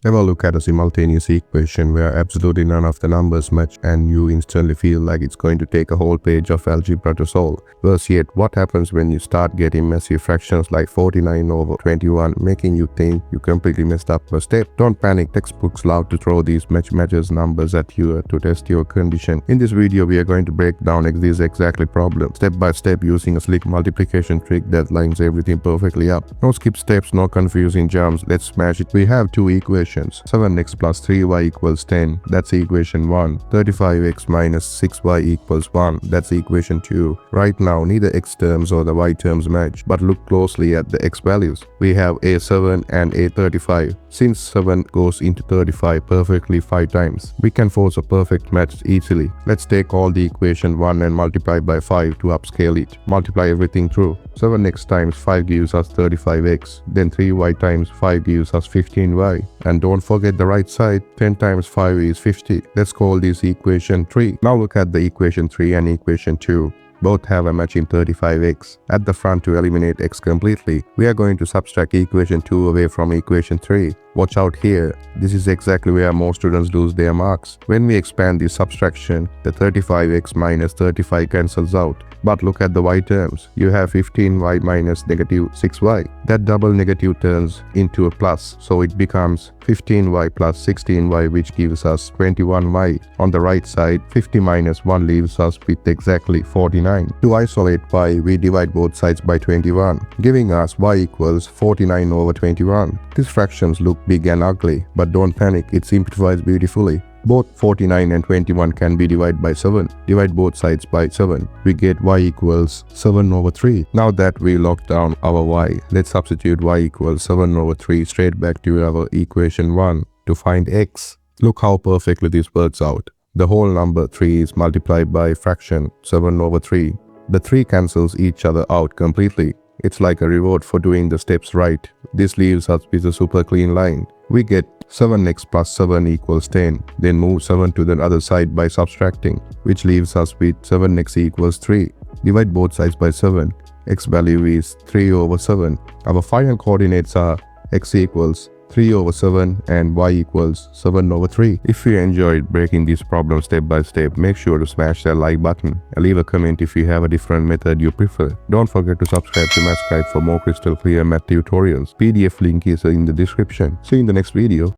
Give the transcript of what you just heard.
Ever look at a simultaneous equation where absolutely none of the numbers match and you instantly feel like it's going to take a whole page of algebra to solve? Worse yet, what happens when you start getting messy fractions like 49 over 21, making you think you completely messed up a step? Don't panic, textbooks love to throw these matches numbers at you to test your condition. In this video, we are going to break down these exactly problems, step by step, using a slick multiplication trick that lines everything perfectly up. No skip steps, no confusing jumps, let's smash it. We have two equations. 7x plus 3y equals 10, that's equation 1. 35x minus 6y equals 1, that's equation 2. Right now, neither x terms or the y terms match, but look closely at the x values. We have a7 and a35. Since 7 goes into 35 perfectly 5 times, we can force a perfect match easily. Let's take all the equation 1 and multiply by 5 to upscale it. Multiply everything through. 7x times 5 gives us 35x, then 3y times 5 gives us 15y. And don't forget the right side, 10 times 5 is 50. Let's call this equation 3. Now look at the equation 3 and equation 2. Both have a matching 35x. At the front, to eliminate x completely, we are going to subtract equation 2 away from equation 3. Watch out here, this is exactly where most students lose their marks. When we expand this subtraction, the 35x minus 35 cancels out. But look at the y terms. You have 15y minus negative 6y. That double negative turns into a plus, so it becomes 15y plus 16y, which gives us 21y. On the right side, 50 minus 1 leaves us with exactly 49. To isolate y, we divide both sides by 21, giving us y equals 49 over 21. These fractions look big and ugly, but don't panic, it simplifies beautifully. Both 49 and 21 can be divided by 7. Divide both sides by 7. We get y equals 7 over 3. Now that we locked down our y, let's substitute y equals 7 over 3 straight back to our equation 1 to find x. Look how perfectly this works out. The whole number 3 is multiplied by fraction 7 over 3. The 3 cancels each other out completely. It's like a reward for doing the steps right. This leaves us with a super clean line. We get 7x plus 7 equals 10, then move 7 to the other side by subtracting, which leaves us with 7x equals 3. Divide both sides by 7. X value is 3 over 7. Our final coordinates are x equals 3 over 7 and y equals 7 over 3. If you enjoyed breaking this problem step by step, make sure to smash that like button and leave a comment if you have a different method you prefer. Don't forget to subscribe to my Skype for more crystal clear math tutorials. PDF link is in the description. See you in the next video.